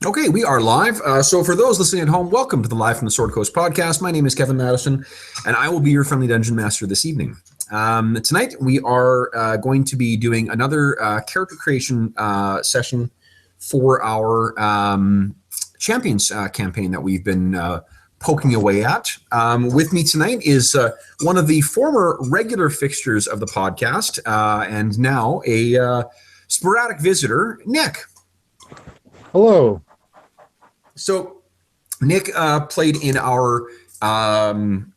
Okay, we are live. So for those listening at home, welcome to the Live from the Sword Coast podcast. My name is Kevin Madison, and I will be your friendly dungeon master this evening. Tonight, we are going to be doing another character creation session for our Champions campaign that we've been poking away at. With me tonight is one of the former regular fixtures of the podcast, and now a sporadic visitor, Nick. Hello. So, Nick played in our Dungeons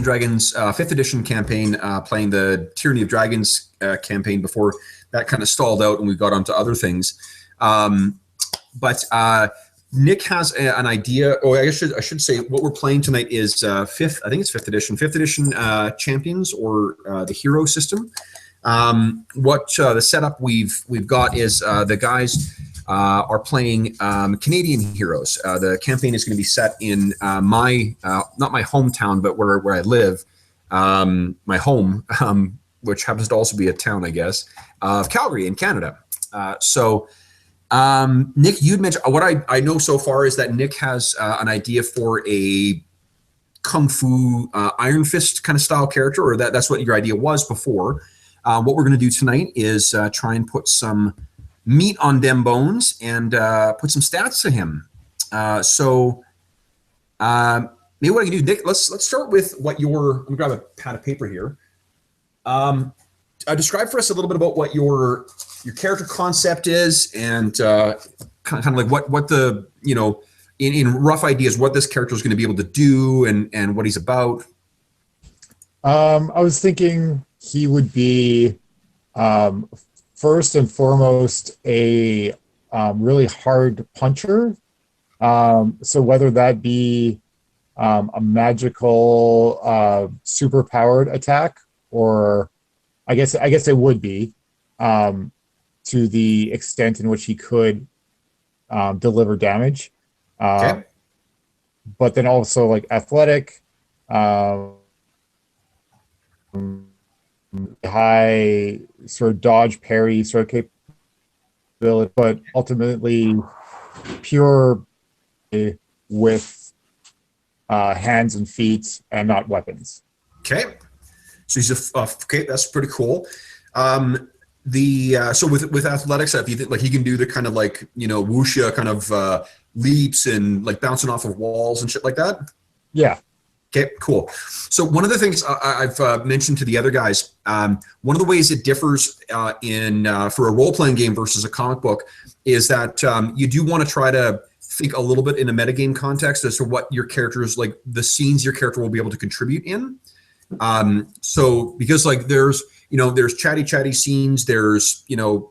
& Dragons 5th edition campaign, playing the Tyranny of Dragons campaign before that kind of stalled out and we got onto other things. But Nick has an idea. Oh, I should say what we're playing tonight is 5th edition Champions, or the hero system. The setup we've got is the guys are playing Canadian heroes. The campaign is going to be set in not my hometown, but where I live, my home, which happens to also be a town, I guess, of Calgary in Canada. Nick, you'd mentioned, what I know so far is that Nick has an idea for a Kung Fu Iron Fist kind of style character, or that's what your idea was before. What we're going to do tonight is try and put some meat on them bones and put some stats to him. Maybe what I can do, Nick, let's start with what let me grab a pad of paper here. Describe for us a little bit about what your character concept is, and kind of like what the, in rough ideas, what this character is going to be able to do and what he's about. I was thinking he would be first and foremost a really hard puncher. So whether that be a magical super powered attack, or I guess it would be to the extent in which he could deliver damage. Okay. But then also like athletic, high sort of dodge parry sort of capability, but ultimately pure with hands and feet and not weapons. Okay, so he's okay. That's pretty cool. So with athletics, if you think like he can do the kind of like wuxia kind of leaps and like bouncing off of walls and shit like that. Yeah. Okay, cool. So one of the things I've mentioned to the other guys, one of the ways it differs for a role-playing game versus a comic book is that you do want to try to think a little bit in a metagame context as to what your characters, like the scenes your character will be able to contribute in. So because like there's chatty scenes, there's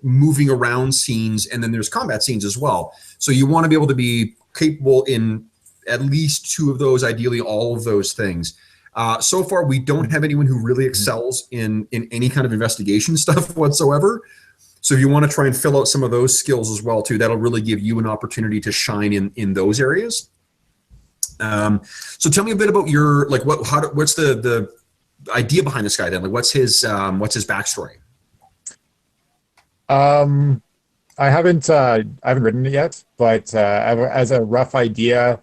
moving around scenes, and then there's combat scenes as well. So you want to be able to be capable in at least two of those, ideally all of those things. So far, we don't have anyone who really excels in any kind of investigation stuff whatsoever. So if you want to try and fill out some of those skills as well too, that'll really give you an opportunity to shine in those areas. So tell me a bit about your what's the idea behind this guy then? Like what's his backstory? I haven't written it yet, but as a rough idea,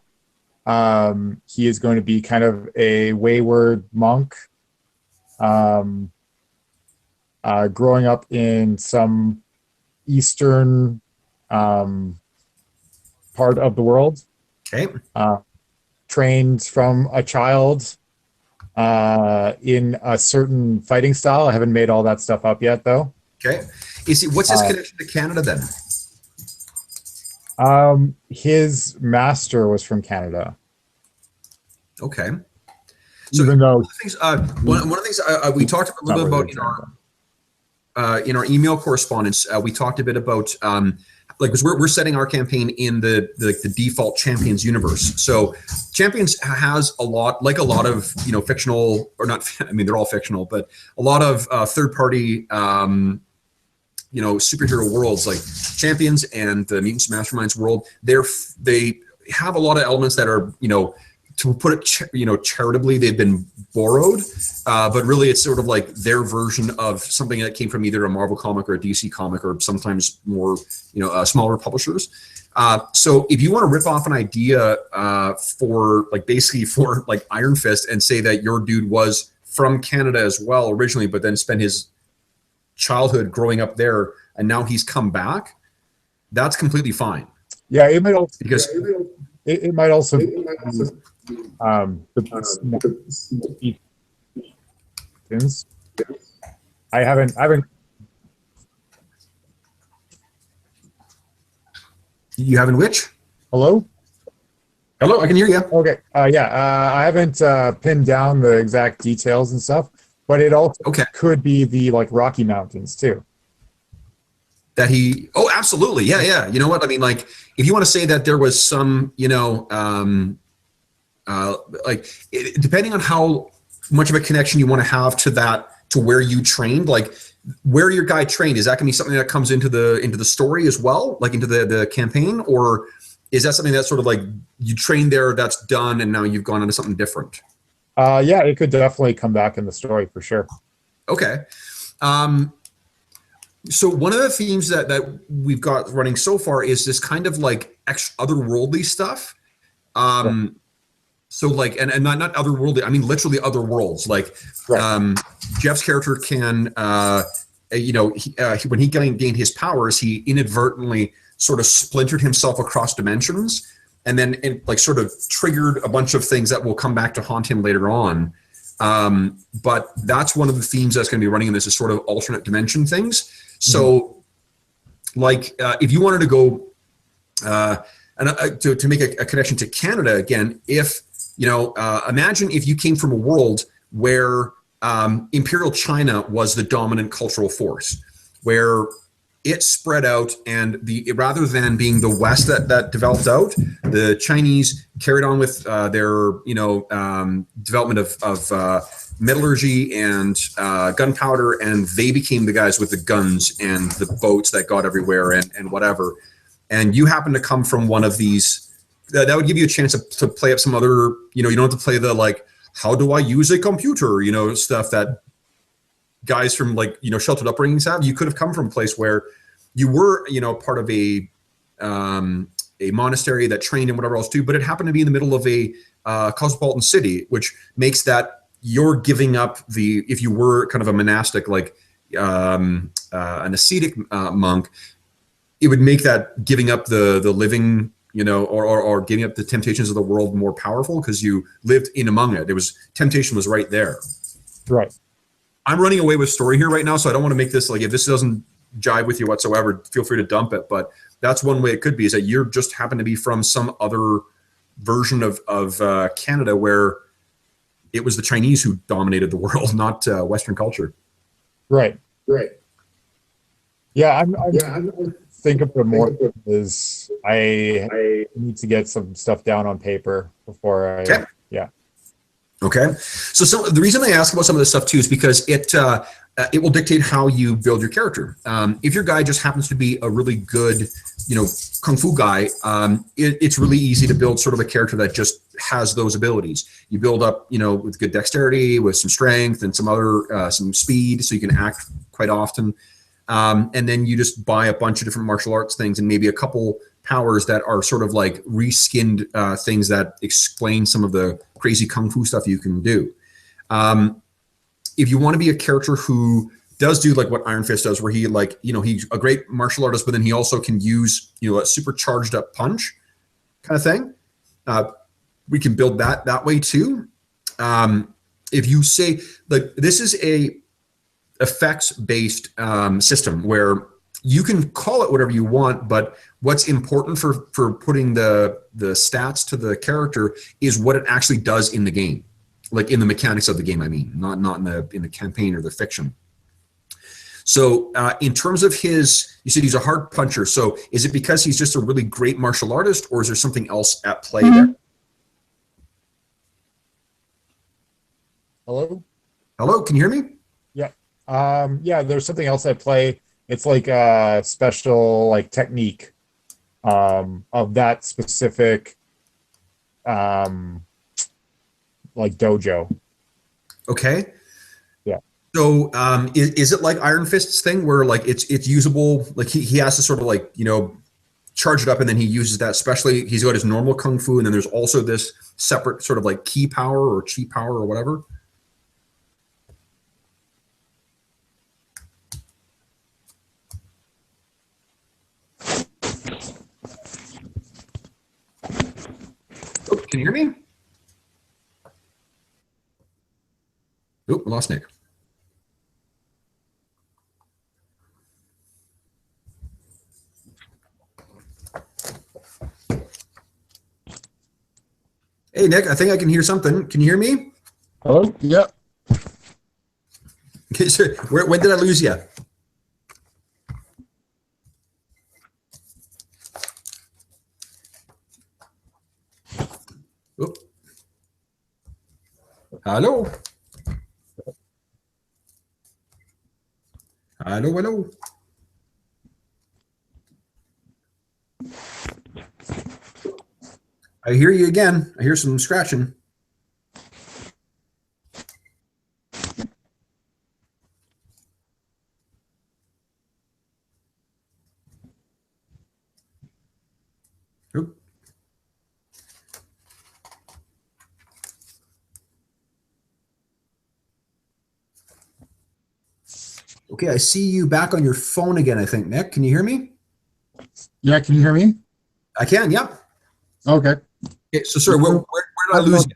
he is going to be kind of a wayward monk, growing up in some eastern part of the world. Okay. Trained from a child in a certain fighting style. I haven't made all that stuff up yet, though. Okay. What's his connection to Canada then? His master was from Canada. Okay. So even though one of the things we talked a little bit about in our email correspondence, we talked a bit about because we're setting our campaign in the default Champions universe. So Champions has a lot of fictional, or not. I mean, they're all fictional, but a lot of third party superhero worlds like Champions and the Mutants Masterminds world. They have a lot of elements that are to put it, charitably, they've been borrowed, but really it's sort of like their version of something that came from either a Marvel comic or a DC comic, or sometimes more, smaller publishers. So if you want to rip off an idea for Iron Fist and say that your dude was from Canada as well originally, but then spent his childhood growing up there and now he's come back, that's completely fine. Yeah, it might also Because it might also be, I haven't you haven't which? hello? Hello, I can hear you. Okay. I haven't pinned down the exact details and stuff, but it also could be the Rocky Mountains too. Oh, absolutely. Yeah. You know what? I mean, like, if you want to say that there was some, depending on how much of a connection you want to have to where you trained, like where your guy trained, is that going to be something that comes into the story as well, like into the campaign, or is that something that's sort of like you trained there, that's done, and now you've gone into something different? Yeah, it could definitely come back in the story for sure. Okay. So one of the themes that we've got running so far is this kind of like otherworldly stuff. So like, and not otherworldly, I mean literally other worlds. Like, Jeff's character can, when he gained his powers, he inadvertently sort of splintered himself across dimensions, and then it like sort of triggered a bunch of things that will come back to haunt him later on. But that's one of the themes that's going to be running in this, is sort of alternate dimension things. So, like, if you wanted to go to make a connection to Canada again, if imagine if you came from a world where Imperial China was the dominant cultural force, where it spread out, and rather than being the West that developed out, the Chinese carried on with their development of metallurgy and gunpowder, and they became the guys with the guns and the boats that got everywhere and whatever. And you happen to come from one of these, that would give you a chance to play up some other, you don't have to play the like, how do I use a computer, stuff that guys from sheltered upbringings have. You could have come from a place where you were, part of a monastery that trained and whatever else too, but it happened to be in the middle of a cosmopolitan city, which makes that you're giving up if you were kind of a monastic, like an ascetic monk, it would make that giving up the living, or giving up the temptations of the world more powerful, because you lived in among it. Temptation was right there. Right. I'm running away with story here right now, so I don't want to make this like, if this doesn't jive with you whatsoever, feel free to dump it. But that's one way it could be, is that you're just happen to be from some other version of Canada, where it was the Chinese who dominated the world, not Western culture. Right. Yeah, I'm think of it more as I need to get some stuff down on paper before I. Okay. So the reason I ask about some of this stuff too is because it will dictate how you build your character. If your guy just happens to be a really good, kung fu guy, it's really easy to build sort of a character that just has those abilities. You build up, with good dexterity, with some strength and some speed, so you can act quite often. And then you just buy a bunch of different martial arts things and maybe a couple powers that are sort of like reskinned things that explain some of the crazy kung fu stuff you can do. If you want to be a character who does do like what Iron Fist does, where he he's a great martial artist, but then he also can use, a supercharged up punch kind of thing. We can build that way too. If you say, like, this is a effects-based system where you can call it whatever you want, but what's important for putting the stats to the character is what it actually does in the game, like in the mechanics of the game. I mean, not in the campaign or the fiction. So in terms of you said he's a hard puncher. So is it because he's just a really great martial artist, or is there something else at play there? Hello, can you hear me? Yeah, there's something else at play. It's like a special technique of that specific like dojo. Okay. Yeah. So is it like Iron Fist's thing where like it's usable? Like he has to sort of like, charge it up and then he uses that, especially he's got his normal kung fu and then there's also this separate sort of like ki power or chi power or whatever. Oh, can you hear me? Oh, I lost Nick. Hey, Nick, I think I can hear something. Can you hear me? Hello? Yeah. When did I lose you? Oh, hello. Hello, hello. I hear you again. I hear some scratching. Oop. Okay, I see you back on your phone again, I think, Nick. Can you hear me? Yeah, can you hear me? I can, yep. Okay. Okay, so sorry, where did I I don't lose know.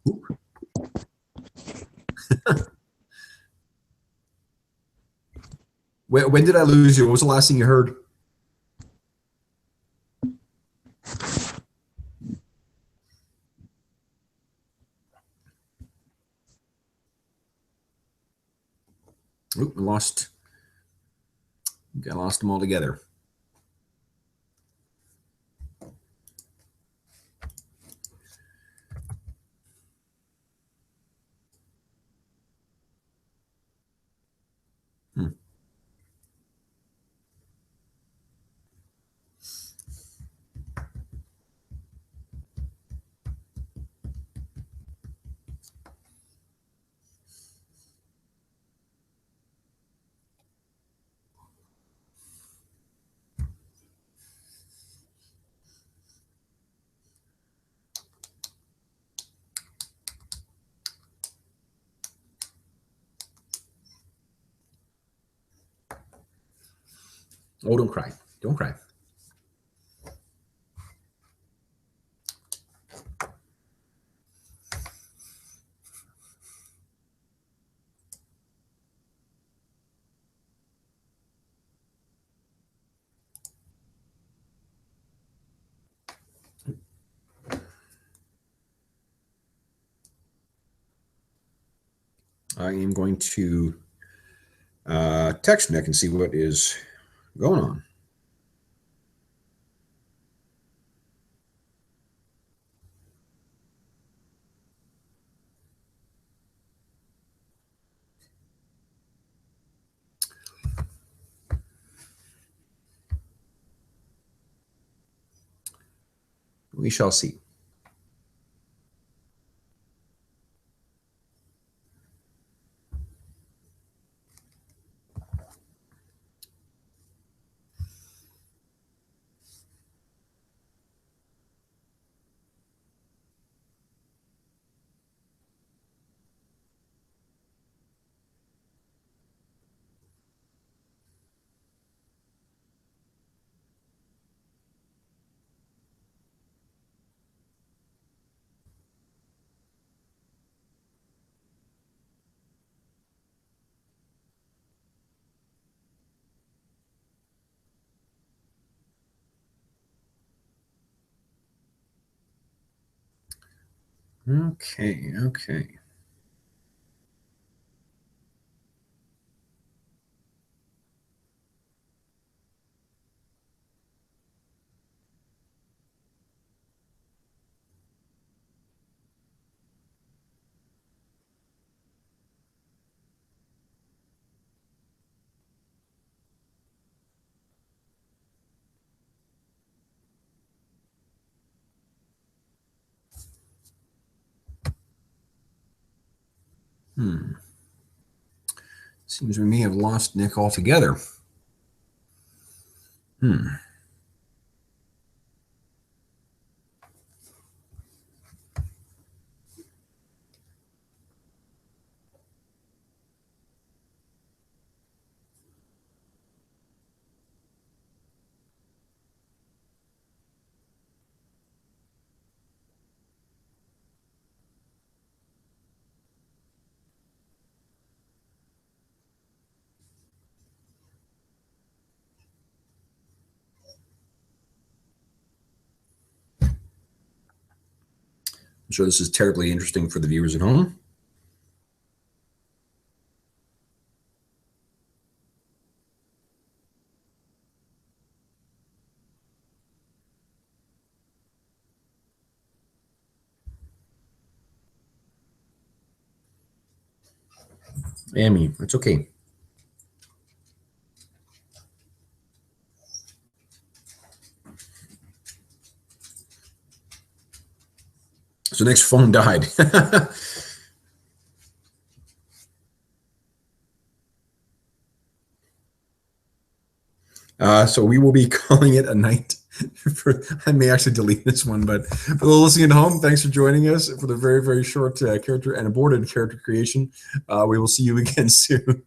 you? Oop. When did I lose you? What was the last thing you heard? Oop, I lost them all together. Hmm. Oh, don't cry. Don't cry. I am going to text Nick and see what is going on. We shall see. Okay, okay. Seems we may have lost Nick altogether. I'm sure this is terribly interesting for the viewers at home. Amy, it's okay. So Nick's phone died. So we will be calling it a night. I may actually delete this one, but for those listening at home, thanks for joining us for the very, very short character and aborted character creation. We will see you again soon.